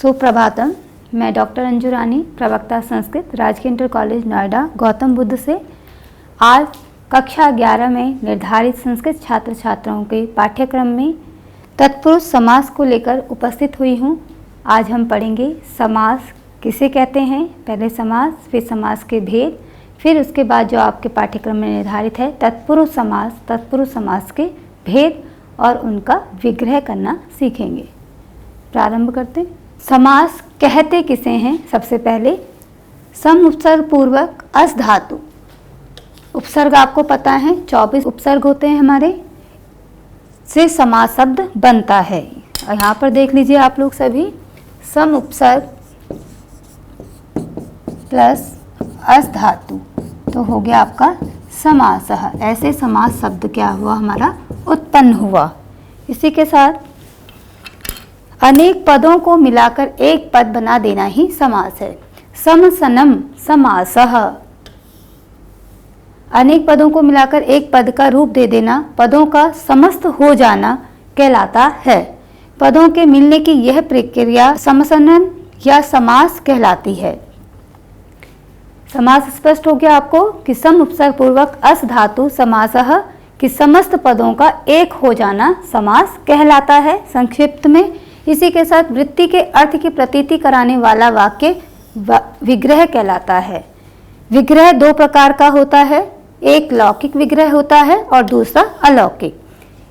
सुप्रभातम। मैं डॉक्टर अंजू रानी, प्रवक्ता संस्कृत, राजकीय इंटर कॉलेज नोएडा, गौतम बुद्ध से आज कक्षा 11 में निर्धारित संस्कृत छात्र छात्राओं के पाठ्यक्रम में तत्पुरुष समास को लेकर उपस्थित हुई हूँ। आज हम पढ़ेंगे समास किसे कहते हैं, पहले समास, फिर समास के भेद, फिर उसके बाद जो आपके पाठ्यक्रम में निर्धारित है तत्पुरुष समास के भेद और उनका विग्रह करना सीखेंगे। प्रारंभ करते हैं। समास कहते किसे हैं? सबसे पहले सम उपसर्ग पूर्वक अस धातु। उपसर्ग आपको पता है 24 उपसर्ग होते हैं हमारे, से समास शब्द बनता है। और यहाँ पर देख लीजिए आप लोग सभी, सम उपसर्ग प्लस अस धातु तो हो गया आपका समास। ऐसे समास शब्द क्या हुआ हमारा उत्पन्न हुआ। इसी के साथ अनेक पदों को मिलाकर एक पद बना देना ही समास है। सम सनम समासः। अनेक पदों को मिलाकर एक पद का रूप दे देना, पदों का समस्त हो जाना कहलाता है। पदों के मिलने की यह प्रक्रिया समसनन या समास कहलाती है। समास स्पष्ट हो गया आपको कि सम उपसर्ग पूर्वक अस धातु समासः कि समस्त पदों का एक हो जाना समास कहलाता है संक्षिप्त में। इसी के साथ वृत्ति के अर्थ की प्रतीति कराने वाला वाक्य विग्रह कहलाता है। विग्रह दो प्रकार का होता है, एक लौकिक विग्रह होता है और दूसरा अलौकिक।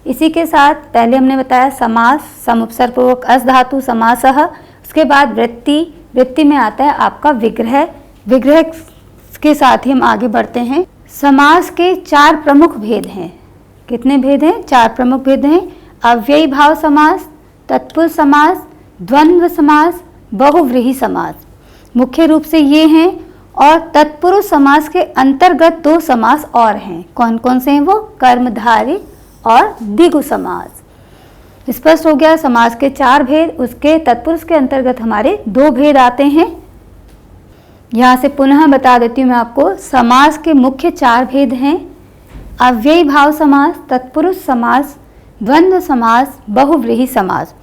इसी के साथ पहले हमने बताया समास, सम उपसर्ग पूर्वक अस धातु समासः, उसके बाद वृत्ति में आता है आपका विग्रह। विग्रह के साथ ही हम आगे बढ़ते हैं। समास के 4 प्रमुख भेद हैं। कितने भेद हैं? 4 प्रमुख भेद हैं। अव्ययी भाव समास, तत्पुरुष समास, द्वंद्व समास, बहुव्रीहि समास। मुख्य रूप से ये हैं। और तत्पुरुष समास के अंतर्गत 2 समास और हैं। कौन कौन से हैं वो? कर्मधारय और द्विगु समास। स्पष्ट हो गया समास के 4 भेद। उसके तत्पुरुष के अंतर्गत हमारे 2 भेद आते हैं। यहाँ से पुनः बता देती हूँ मैं आपको। समास के मुख्य 4 भेद हैं। अव्ययी भाव समास, तत्पुरुष समास, द्वंद्व समास, बहुव्रीहि समास।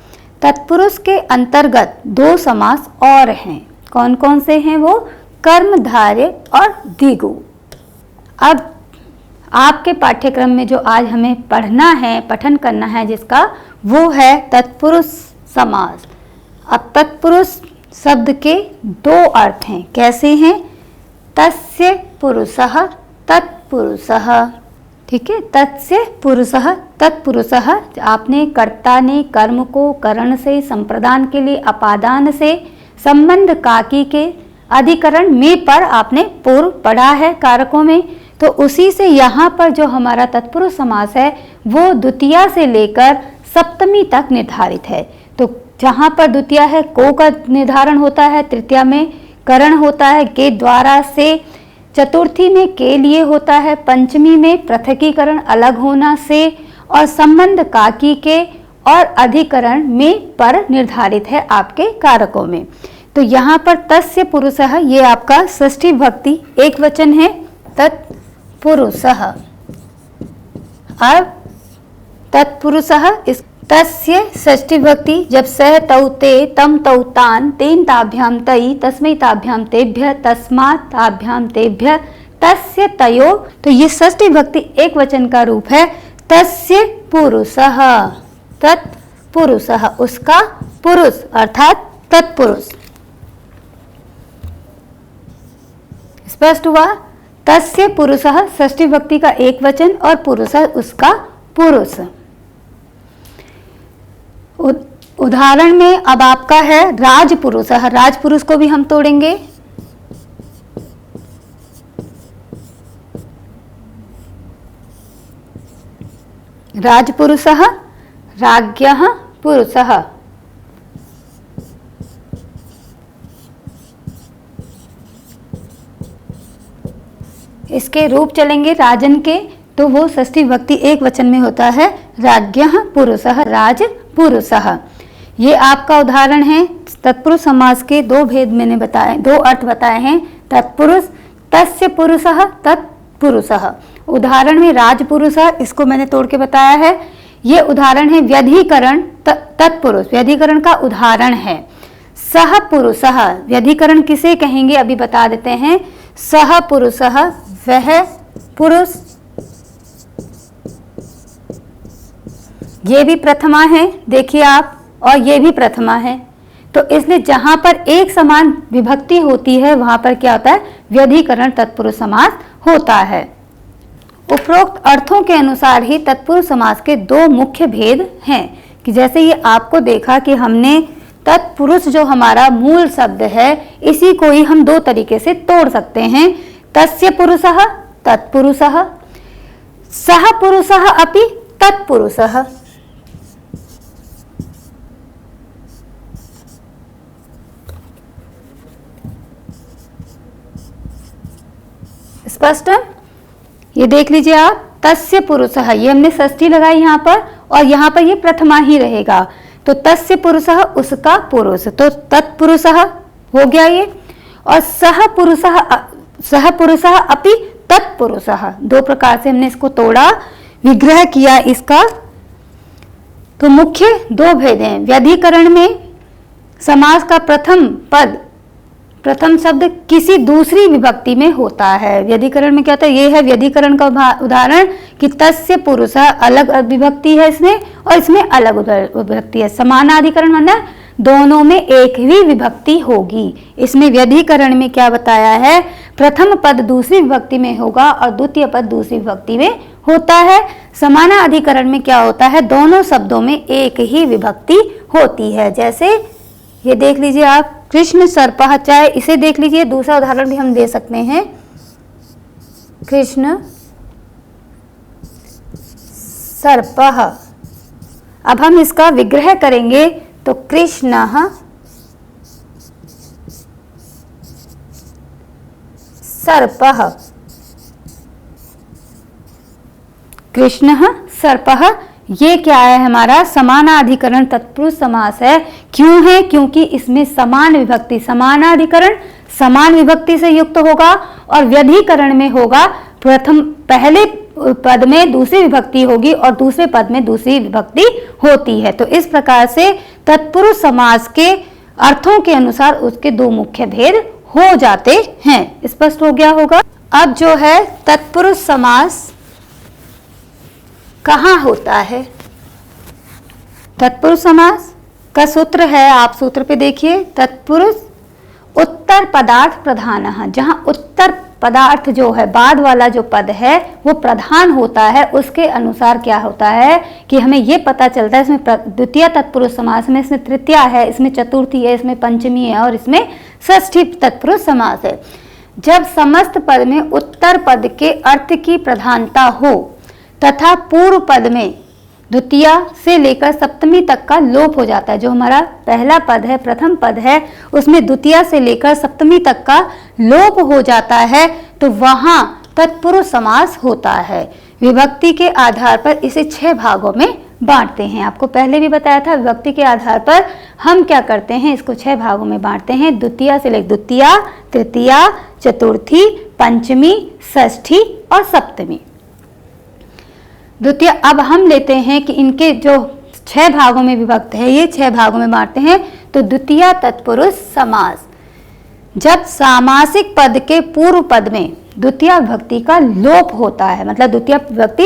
तत्पुरुष के अंतर्गत 2 समास और हैं। कौन कौन से हैं वो? कर्मधारय और द्विगु। अब आपके पाठ्यक्रम में जो आज हमें पढ़ना है, पठन करना है जिसका, वो है तत्पुरुष समास। अब तत्पुरुष शब्द के 2 अर्थ हैं। कैसे हैं? तस्य पुरुषः तत्पुरुषः। ठीक है, तस्य पुरुषः तत्पुरुषः। आपने कर्ता ने कर्म को करण से, संप्रदान के लिए अपादान से, संबंध काकी के अधिकरण में पर आपने पूर्व पढ़ा है कारकों में। तो उसी से यहाँ पर जो हमारा तत्पुरुष समास है वो द्वितीया से लेकर सप्तमी तक निर्धारित है। तो जहाँ पर द्वितीया है को का निर्धारण होता है, तृतीया में करण होता है के द्वारा से, चतुर्थी में के लिए होता है, पंचमी में पृथकीकरण अलग होना से, और संबंध काकी के और अधिकरण में पर निर्धारित है आपके कारकों में। तो यहाँ पर तस्य पुरुषः, ये आपका षष्ठी भक्ति एक वचन है, तत्पुरुषः। अब तत्पुरुषः इस तस्य षष्ठी भक्ति जब सह तौ ते तम तौ तान तेन ताभ्याम तई तस्मै ताभ्याम तेभ्य तस्मात् ताभ्याम तेभ्य तस्य तयो, तो ये षष्ठी भक्ति एक वचन का रूप है। तस्य पुरुषः, तत्पुरुषः, उसका पुरुष अर्थात तत्पुरुष। स्पष्ट हुआ? तस्य पुरुषः षष्ठी भक्ति का एक वचन और पुरुषः उसका पुरुष। उदाहरण में अब आपका है राजपुरुषः। राजपुरुष को भी हम तोड़ेंगे। राजपुरुषः, राज्ञः पुरुषः। इसके रूप चलेंगे राजन के, तो वो षष्ठी भक्ति एक वचन में होता है, राज्ञः पुरुषः, राज पुरुषः। ये आपका उदाहरण है। तत्पुरुष समास के 2 भेद मैंने बताए, 2 अर्थ बताए हैं। तत्पुरुष, तस्य पुरुषः तत्पुरुषः। उदाहरण में राजपुरुषः, इसको मैंने तोड़ के बताया है। ये उदाहरण है व्यधिकरण तत्पुरुष, व्यधिकरण का उदाहरण है। सह पुरुषः, व्यधिकरण किसे कहेंगे अभी बता देते हैं। सह पुरुषः, वह पुरुष, ये भी प्रथमा है देखिए आप, और ये भी प्रथमा है, तो इसलिए जहां पर एक समान विभक्ति होती है वहां पर क्या होता है, व्यधिकरण तत्पुरुष समास होता है। उपरोक्त अर्थों के अनुसार ही तत्पुरुष समास के दो मुख्य भेद हैं, कि जैसे ये आपको देखा कि हमने तत्पुरुष जो हमारा मूल शब्द है इसी को ही हम दो तरीके से तोड़ सकते हैं। तस्य पुरुषः तत्पुरुषः, सह पुरुषः अपि तत्पुरुषः। स्पष्ट, ये देख लीजिए आप, तस्य पुरुषः, ये हमने षष्ठी लगाई यहाँ पर, और यहाँ पर ये प्रथमा ही रहेगा, तो तस्य पुरुषः उसका पुरुष, तो तत्पुरुषः हो गया ये, और सह पुरुषः अपि तत्पुरुषः, दो प्रकार से हमने इसको तोड़ा, विग्रह किया इसका। तो मुख्य दो भेद हैं। व्यधिकरण में समास का प्रथम शब्द किसी दूसरी विभक्ति में होता है। व्यधिकरण में क्या होता है, ये है व्यधिकरण का उदाहरण कि तस्य पुरुषः अलग विभक्ति है इसमें, और इसमें अलग विभक्ति है। समानाधिकरण मतलब दोनों में एक ही विभक्ति होगी। इसमें व्यधिकरण में क्या बताया है, प्रथम पद दूसरी विभक्ति में होगा और द्वितीय पद दूसरी विभक्ति में होता है। समानाधिकरण में क्या होता है, दोनों शब्दों में एक ही विभक्ति होती है। जैसे ये देख लीजिए आप, कृष्ण सर्पः, चाहे इसे देख लीजिए, दूसरा उदाहरण भी हम दे सकते हैं, कृष्ण सर्पः। अब हम इसका विग्रह करेंगे तो कृष्णः सर्पः, कृष्णः सर्पः, ये क्या है हमारा समानाधिकरण तत्पुरुष समास है। क्यों है, क्योंकि इसमें समान विभक्ति, समानाधिकरण समान विभक्ति से युक्त होगा, और व्यधिकरण में होगा पहले पद में दूसरी विभक्ति होगी और दूसरे पद में दूसरी विभक्ति होती है। तो इस प्रकार से तत्पुरुष समास के अर्थों के अनुसार उसके दो मुख्य भेद हो जाते हैं। स्पष्ट हो गया होगा। अब जो है तत्पुरुष समास कहाँ होता है, तत्पुरुष समास का सूत्र है, आप सूत्र पे देखिए, तत्पुरुष उत्तर पदार्थ प्रधानः, जहां उत्तर पदार्थ जो है बाद वाला जो पद है वो प्रधान होता है, उसके अनुसार क्या होता है कि हमें ये पता चलता है, इसमें द्वितीय तत्पुरुष समास में, इसमें तृतीया है, इसमें चतुर्थी है, इसमें पंचमी है और इसमें षष्ठी तत्पुरुष समास है। जब समस्त पद में उत्तर पद के अर्थ की प्रधानता हो तथा पूर्व पद में द्वितीया से लेकर सप्तमी तक का लोप हो जाता है, जो हमारा पहला पद है, प्रथम पद है, उसमें द्वितीया से लेकर सप्तमी तक का लोप हो जाता है, तो वहां तत्पुरुष समास होता है। विभक्ति के आधार पर इसे 6 भागों में बांटते हैं। आपको पहले भी बताया था, विभक्ति के आधार पर हम क्या करते हैं, इसको 6 भागों में बांटते हैं। द्वितीया से लेकर द्वितीया, तृतीया, चतुर्थी, पंचमी, षष्ठी और सप्तमी। द्वितीय, अब हम लेते हैं कि इनके जो 6 भागों में विभक्त है, ये 6 भागों में बांटते हैं। तो द्वितीय तत्पुरुष समास, जब सामासिक पद के पूर्व पद में द्वितीय विभक्ति का लोप होता है, मतलब द्वितीय विभक्ति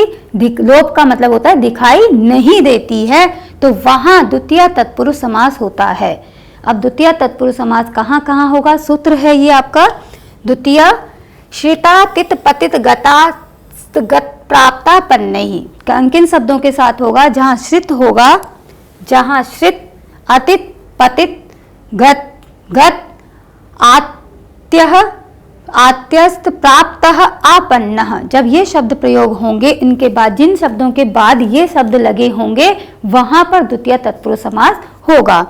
लोप का मतलब होता है दिखाई नहीं देती है, तो वहां द्वितीय तत्पुरुष समास होता है। अब द्वितीय तत्पुरुष समास कहाँ कहाँ होगा, सूत्र है ये आपका, द्वितीय श्रिता तित पतित गता गत प्राप्ता पन्नैः, अंकिन शब्दों के साथ होगा, जहां श्रित होगा, जहां श्रित, अतित, पतित, गत, गत, आत्यः, आत्यस्त, प्राप्तः, आपन्नः, जब ये शब्द प्रयोग होंगे, इनके बाद जिन शब्दों के बाद ये शब्द लगे होंगे वहां पर द्वितीय तत्पुरुष समास होगा।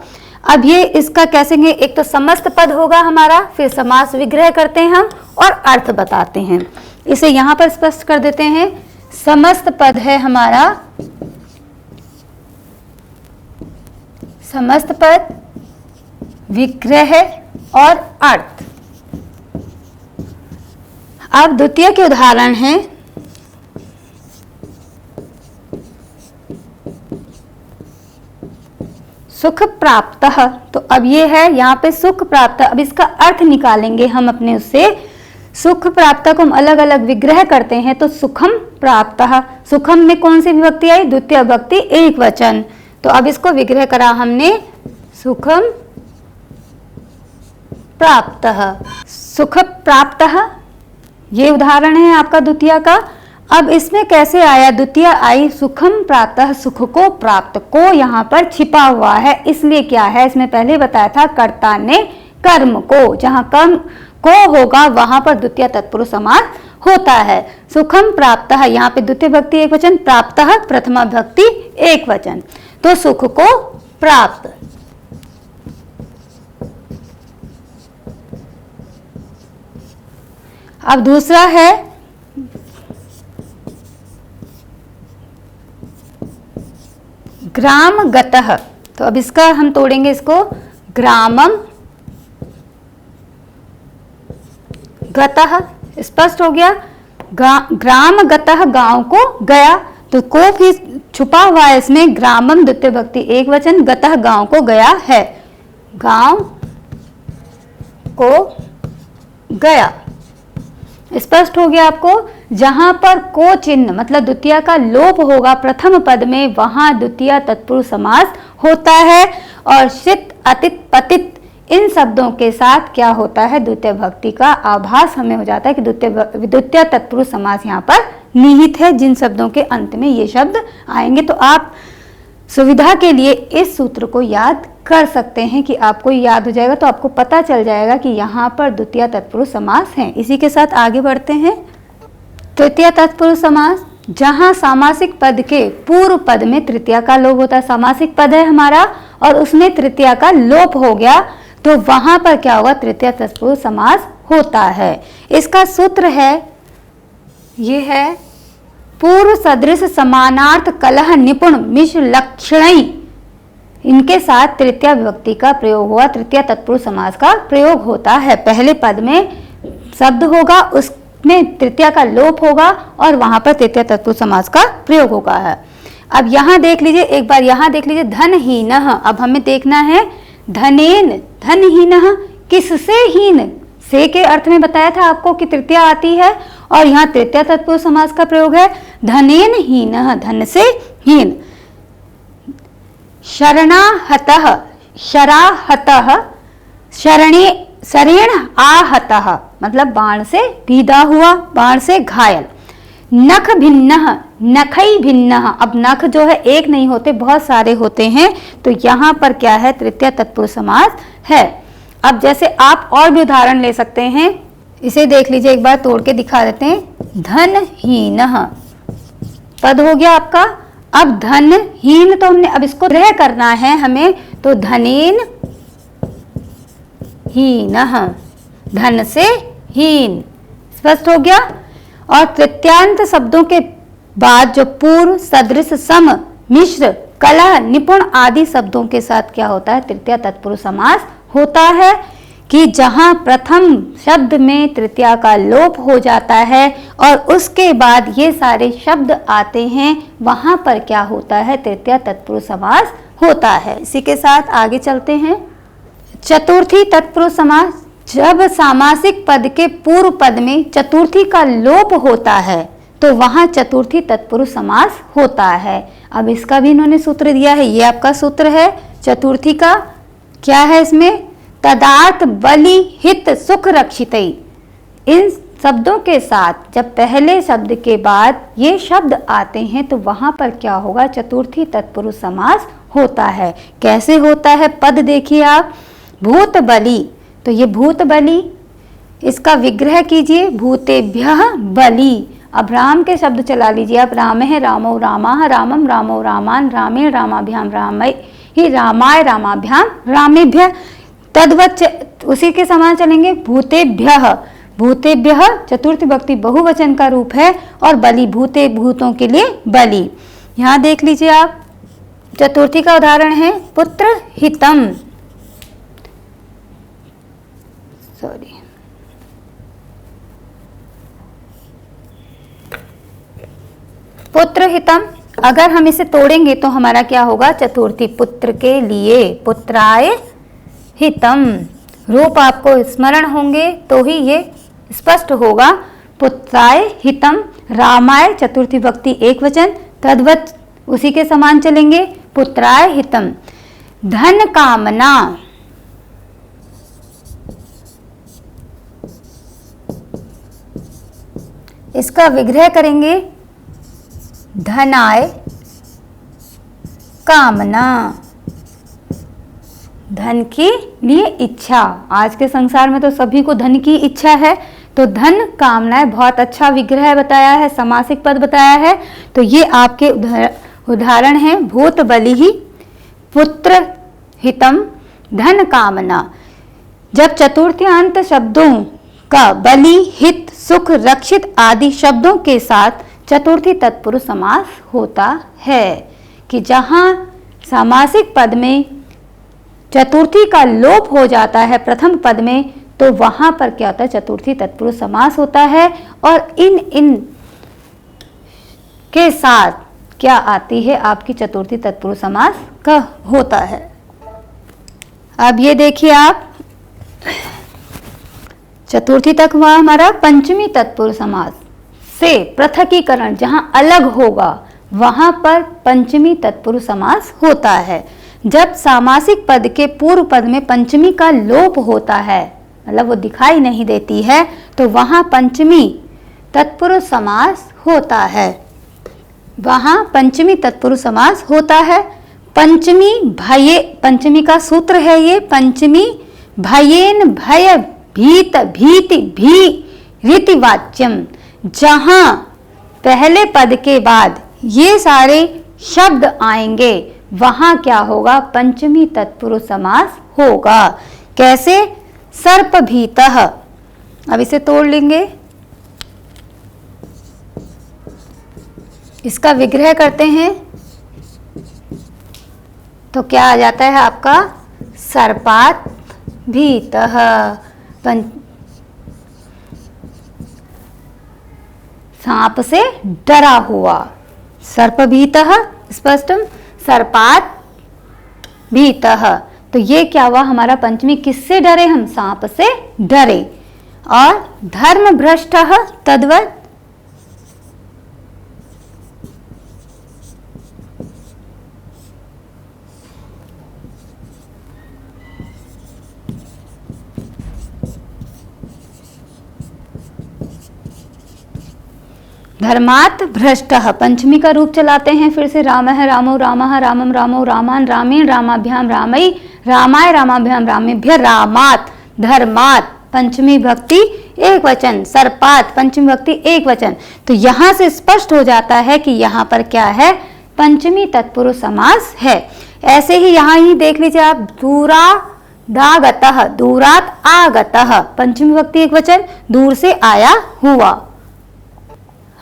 अब ये इसका कैसे, एक तो समस्त पद होगा हमारा, फिर समास विग्रह करते हैं हम और अर्थ बताते हैं। इसे यहां पर स्पष्ट कर देते हैं। समस्त पद है हमारा, समस्त पद, विग्रह और अर्थ। अब द्वितीय के उदाहरण हैं, सुख प्राप्त। तो अब ये है यहाँ पे सुख प्राप्त, अब इसका अर्थ निकालेंगे हम अपने उससे। सुख प्राप्त को हम अलग अलग विग्रह करते हैं, तो सुखम प्राप्त, सुखम में कौन सी विभक्ति आई? द्वितीय विभक्ति एक वचन। तो अब इसको विग्रह करा हमने, सुखम प्राप्त, सुख प्राप्त, ये उदाहरण है आपका द्वितीय का। अब इसमें कैसे आया? द्वितीय आई सुखम प्राप्त, सुख को प्राप्त, को यहाँ पर छिपा हुआ है, इसलिए क्या है, इसमें पहले बताया था कर्ता ने कर्म को, जहाँ कर्म को होगा वहां पर द्वितीय तत्पुरुष समास होता है। सुखम प्राप्त, यहाँ पे द्वितीय विभक्ति एक वचन, प्राप्त प्रथमा विभक्ति एक वचन, तो सुख को प्राप्त। अब दूसरा है ग्राम गतः, तो अब इसका हम तोड़ेंगे इसको, ग्रामम गतः, स्पष्ट हो गया। ग्राम गतः गांव को गया, तो को भी छुपा हुआ है इसमें, ग्रामम द्वितीय विभक्ति एक वचन, गतः गांव को गया है, गांव को गया, स्पष्ट हो गया आपको। जहां पर को चिन्ह मतलब द्वितीय का लोप होगा प्रथम पद में, वहां द्वितीय तत्पुरुष समास होता है। और शित अतित पतित इन शब्दों के साथ क्या होता है? द्वितीय विभक्ति का आभास हमें हो जाता है कि द्वितीय तत्पुरुष समास यहाँ पर निहित है, जिन शब्दों के अंत में ये शब्द आएंगे। तो आप सुविधा के लिए इस सूत्र को याद कर सकते हैं कि आपको याद हो जाएगा, तो आपको पता चल जाएगा कि यहाँ पर द्वितीय तत्पुरुष समास है। इसी के साथ आगे बढ़ते हैं। तृतीय तत्पुरुष समास, जहाँ सामासिक पद के पूर्व पद में तृतीया का लोप होता है, सामासिक पद है हमारा और उसमें तृतीया का लोप हो गया, तो वहां पर क्या होगा? तृतीय तत्पुरुष समास होता है। इसका सूत्र है, ये है पूर्व सदृश समानार्थ कलह निपुण मिश्र लक्षणी, इनके साथ तृतीय विभक्ति का प्रयोग हुआ, तृतीय तत्पुरुष समास का प्रयोग होता है। पहले पद में शब्द होगा, उसमें तृतीया का लोप होगा और वहां पर तृतीय तत्पुरुष समास का प्रयोग होगा है। अब यहाँ देख लीजिए, एक बार यहाँ देख लीजिए, धनहीनः, अब हमें देखना है धनेन, धनहीनः किससे हीन, से के अर्थ में बताया था आपको कि तृतीया आती है और यहाँ तृतीय तत्पुरुष समास का प्रयोग है। धनेन हीनः, धन से हीन। शरणाहतः, शराहतः, शरणे शरेण आहतः मतलब बाण से भीदा हुआ, बाण से घायल। नख भिन्नः, नखई भिन्नः, अब नख जो है एक नहीं होते, बहुत सारे होते हैं, तो यहाँ पर क्या है? तृतीय तत्पुरुष समास है। अब जैसे आप और भी उदाहरण ले सकते हैं, इसे देख लीजिए, एक बार तोड़ के दिखा देते हैं। धनहीनः पद हो गया आपका। अब धनहीन, तो हमने अब इसको ग्रह करना है हमें, तो धनेन हीनः, धन से हीन, स्पष्ट हो गया। और तृतीयांत शब्दों के बाद जो पूर्व सदृश सम मिश्र कलह निपुण आदि शब्दों के साथ क्या होता है? तृतीय तत्पुरुष समास होता है, कि जहां प्रथम शब्द में तृतीया का लोप हो जाता है और उसके बाद ये सारे शब्द आते हैं, वहां पर क्या होता है? तृतीय तत्पुरुष समास होता है। इसी के साथ आगे चलते हैं। चतुर्थी तत्पुरुष समास, जब सामासिक पद के पूर्व पद में चतुर्थी का लोप होता है तो वहां चतुर्थी तत्पुरुष समास होता है। अब इसका भी इन्होंने सूत्र दिया है, ये आपका सूत्र है चतुर्थी का। क्या है इसमें? तदार्थ बलि हित सुख रक्षितै, इन शब्दों के साथ जब पहले शब्द के बाद ये शब्द आते हैं तो वहां पर क्या होगा? चतुर्थी तत्पुरुष समास होता है। कैसे होता है? पद देखिए आप, भूत बलि, तो ये भूत बलि, इसका विग्रह कीजिए, भूतेभ्यः बलि। अब राम के शब्द चला लीजिए आप, राम है रामो रामाः, रामम रामो रामान, रामे रामाभ्याम रामै ही, रामाय रामाभ्याम रामेभ्यः, तद्वत् उसी के समान चलेंगे। भूतेभ्यः, भूतेभ्यः चतुर्थ विभक्ति बहुवचन का रूप है और बलि भूते, भूतों के लिए बलि। यहाँ देख लीजिए आप, चतुर्थी का उदाहरण है पुत्र हितम, सॉरी, पुत्र हितम, अगर हम इसे तोड़ेंगे तो हमारा क्या होगा, चतुर्थी पुत्र के लिए, पुत्राय हितम। रूप आपको स्मरण होंगे तो ही ये स्पष्ट होगा। पुत्राय हितम, रामाय चतुर्थी भक्ति एक वचन, तद्वत उसी के समान चलेंगे, पुत्राय हितम। धन कामना, इसका विग्रह करेंगे, धनाय कामना, धन के लिए इच्छा। आज के संसार में तो सभी को धन की इच्छा है, तो धन कामनाएं, बहुत अच्छा विग्रह बताया है, समासिक पद बताया है। तो ये आपके उदाहरण हैं, भूत बलिहि, पुत्र हितम, धन कामना। जब चतुर्थ्यांत शब्दों का बलि, हित, सुख, रक्षित आदि शब्दों के साथ चतुर्थी तत्पुरुष समास होता है, कि जहां सामासिक पद में चतुर्थी का लोप हो जाता है प्रथम पद में, तो वहां पर क्या होता है, चतुर्थी तत्पुरुष समास होता है। और इन के साथ क्या आती है, आपकी चतुर्थी तत्पुरुष समास का होता है। अब ये देखिए आप, चतुर्थी तक हुआ हमारा पंचमी तत्पुरुष समास से पृथकीकरण, जहां अलग होगा वहां पर पंचमी तत्पुरुष समास होता है। जब सामासिक पद के पूर्व पद में पंचमी का लोप होता है, मतलब वो दिखाई नहीं देती है, तो वहां पंचमी तत्पुरुष समास होता है, वहां पंचमी तत्पुरुष समास होता है। पंचमी भये, पंचमी का सूत्र है ये, पंचमी भयेन भय भीत भीति भी रीतिवाच्यम। जहां पहले पद के बाद ये सारे शब्द आएंगे वहां क्या होगा, पंचमी तत्पुरुष समास होगा। कैसे, सर्प भीतः। अब इसे तोड़ लेंगे, इसका विग्रह करते हैं, तो क्या आ जाता है आपका, सर्पात भीतः, सांप से डरा हुआ, सर्प भीतः स्पष्टम, सर्पात भीतः। तो ये क्या हुआ हमारा पंचमी, किससे डरे हम, सांप से डरे। और धर्म भ्रष्टः तद्वत्, धर्मात् भ्रष्टः, पंचमी का रूप चलाते हैं फिर से, रामः रामो रामः रामम रामो रामान रामेण रामाभ्याम रामई रामाय रामाभ्याम रामेभ्य रामात्, धर्मात् पंचमी भक्ति एक वचन, सर्पात पंचमी भक्ति एक वचन। तो यहाँ से स्पष्ट हो जाता है कि यहाँ पर क्या है, पंचमी तत्पुरुष समास है। ऐसे ही यहाँ ही देख लीजिए आप, दूरादागतः, दूरात आगतः, पंचमी भक्ति एक वचन, दूर से आया हुआ।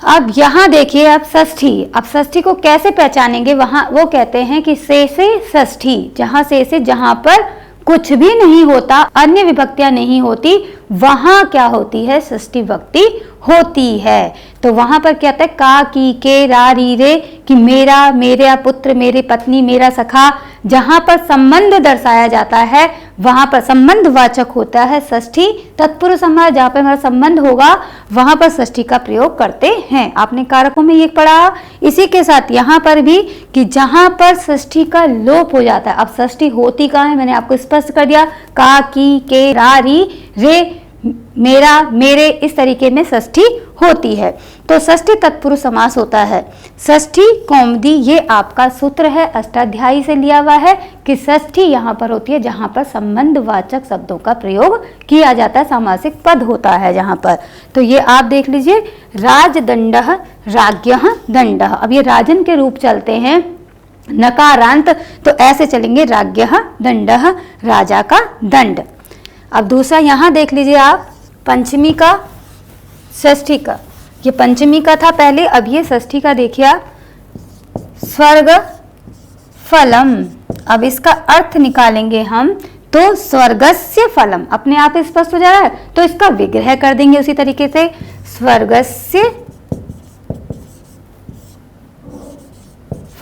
अब यहाँ देखिए आप षष्ठी, अब षष्ठी को कैसे पहचानेंगे, वहां वो कहते हैं कि से षष्ठी, जहां से जहां पर कुछ भी नहीं होता, अन्य विभक्तियां नहीं होती, वहां क्या होती है, षष्ठी विभक्ति होती है। तो वहां पर क्या होता है, का, की, के, रा, री, रे, कि मेरा, मेरा पुत्र, मेरी पत्नी, मेरा सखा, जहां पर संबंध दर्शाया जाता है वहां पर संबंधवाचक होता है षष्ठी तत्पुरुष समास। जहां पर हमारा संबंध होगा वहां पर षष्ठी का प्रयोग करते हैं। आपने कारकों में ये पढ़ा। इसी के साथ यहाँ पर भी कि जहां पर षष्ठी का लोप हो जाता है, अब षष्ठी होती कहाँ है, मैंने आपको स्पष्ट कर दिया, का, की, के, रा, री, रे, मेरा, मेरे, इस तरीके में षष्ठी होती है। तो षष्ठी तत्पुरुष समास होता है। षष्ठी कौमुदी ये आपका सूत्र है, अष्टाध्यायी से लिया हुआ है कि षष्ठी यहाँ पर होती है जहाँ पर संबंधवाचक शब्दों का प्रयोग किया जाता है, सामासिक पद होता है जहाँ पर। तो ये आप देख लीजिए, राजदंडः, राज्ञः, दंडः। अब ये राजन के रूप चलते हैं नकारांत, तो ऐसे चलेंगे, राज्ञः, दंडः, राजा का दंड। अब दूसरा यहाँ देख लीजिए आप, पंचमी का, षष्ठी का, ये पंचमी का था पहले, अब ये षष्ठी का देखिए आप, स्वर्ग फलम। अब इसका अर्थ निकालेंगे हम, तो स्वर्गस्य फलम अपने आप स्पष्ट हो जा रहा है, तो इसका विग्रह कर देंगे उसी तरीके से, स्वर्गस्य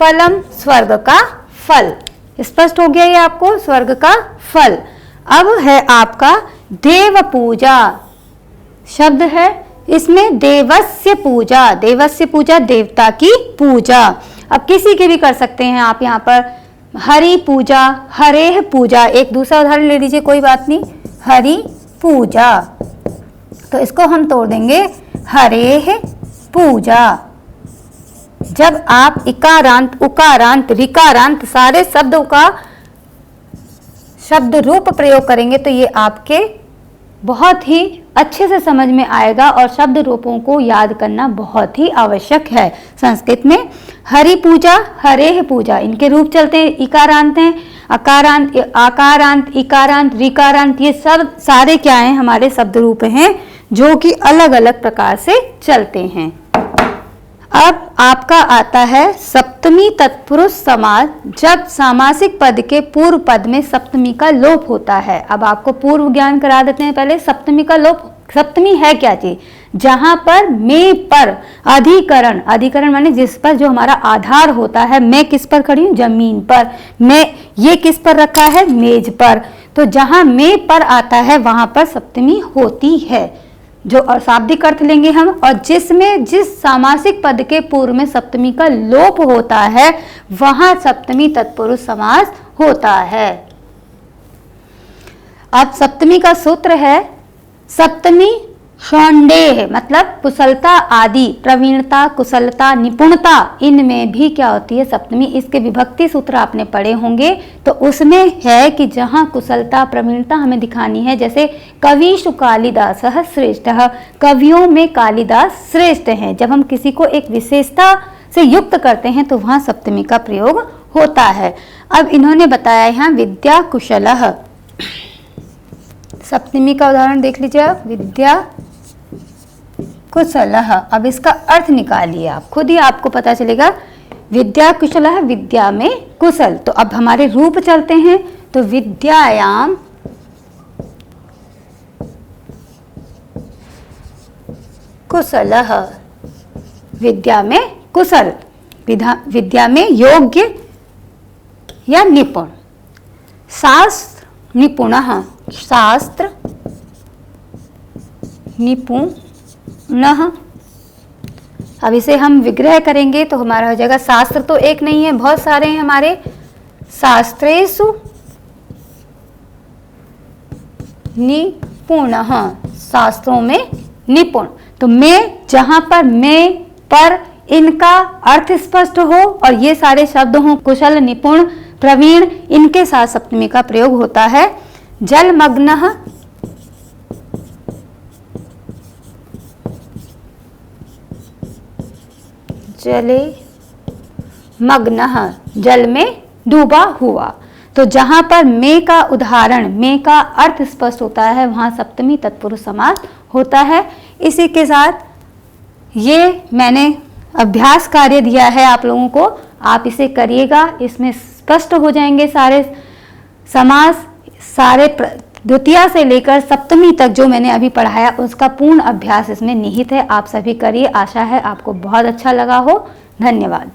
फलम, स्वर्ग का फल। स्पष्ट हो गया ये आपको, स्वर्ग का फल। अब है आपका देव पूजा शब्द है, इसमें देवस्य पूजा, देवस्य पूजा देवता की पूजा। अब किसी की भी कर सकते हैं आप, यहाँ पर हरि पूजा, हरेह पूजा। एक दूसरा उदाहरण ले लीजिए, कोई बात नहीं, हरि पूजा, तो इसको हम तोड़ देंगे हरेह पूजा। जब आप इकारांत, उकारांत, रिकारांत सारे शब्दों का शब्द रूप प्रयोग करेंगे तो ये आपके बहुत ही अच्छे से समझ में आएगा और शब्द रूपों को याद करना बहुत ही आवश्यक है। संस्कृत में हरि पूजा, हरेह पूजा, इनके रूप चलते हैं, इकारांत हैं, अकारांत, आकारांत, इकारांत, रिकारांत, ये सब सारे क्या हैं, हमारे शब्द रूप हैं जो कि अलग अलग प्रकार से चलते हैं। अब आपका आता है सप्तमी तत्पुरुष समास, जब सामासिक पद के पूर्व पद में सप्तमी का लोप होता है। अब आपको पूर्व ज्ञान करा देते हैं पहले, सप्तमी का लोप। सप्तमी है क्या चीज, जहां पर मैं पर अधिकरण, अधिकरण माने जिस पर जो हमारा आधार होता है, मैं किस पर खड़ी हूं, जमीन पर, मैं ये किस पर रखा है, मेज पर, तो जहां मैं पर आता है वहां पर सप्तमी होती है, जो और शाब्दिक अर्थ लेंगे हम। और जिसमें जिस सामासिक पद के पूर्व में सप्तमी का लोप होता है वहां सप्तमी तत्पुरुष समास होता है। अब सप्तमी का सूत्र है सप्तमी षण्डेह, मतलब कुशलता आदि, प्रवीणता, कुशलता, निपुणता, इनमें भी क्या होती है, सप्तमी। इसके विभक्ति सूत्र आपने पढ़े होंगे, तो उसमें है कि जहां कुशलता, प्रवीणता हमें दिखानी है, जैसे कविषु कालिदासः श्रेष्ठः, कवियों में कालिदास श्रेष्ठ हैं। जब हम किसी को एक विशेषता से युक्त करते हैं तो वहां सप्तमी का प्रयोग होता है। अब इन्होंने बताया यहाँ विद्या कुशलः, सप्तमी का उदाहरण देख लीजिए आप, विद्या कुशलः। अब इसका अर्थ निकालिए आप खुद ही, आपको पता चलेगा। विद्या कुशलः, विद्या में कुशल। तो अब हमारे रूप चलते हैं, तो विद्यायाम कुशलः, विद्या में कुशल, विद्या में योग्य या निपुण। शास्त्र निपुणः, शास्त्र निपुणः। अब इसे हम विग्रह करेंगे तो हमारा हो जाएगा, शास्त्र तो एक नहीं है, बहुत सारे हैं हमारे। शास्त्रेषु निपुणः, शास्त्रों में निपुण। तो मैं, जहां पर मैं पर इनका अर्थ स्पष्ट हो और ये सारे शब्द हों, कुशल, निपुण, प्रवीण, इनके साथ सप्तमी का प्रयोग होता है। जलमग्नः, जले मग्नः, जल में डूबा हुआ। तो जहां पर मैं का उदाहरण, मैं का अर्थ स्पष्ट होता है वहां सप्तमी तत्पुरुष समास होता है। इसी के साथ ये मैंने अभ्यास कार्य दिया है आप लोगों को, आप इसे करिएगा, इसमें स्पष्ट हो जाएंगे सारे समास, सारे द्वितीया से लेकर सप्तमी तक जो मैंने अभी पढ़ाया उसका पूर्ण अभ्यास इसमें निहित है। आप सभी करिए, आशा है आपको बहुत अच्छा लगा हो। धन्यवाद।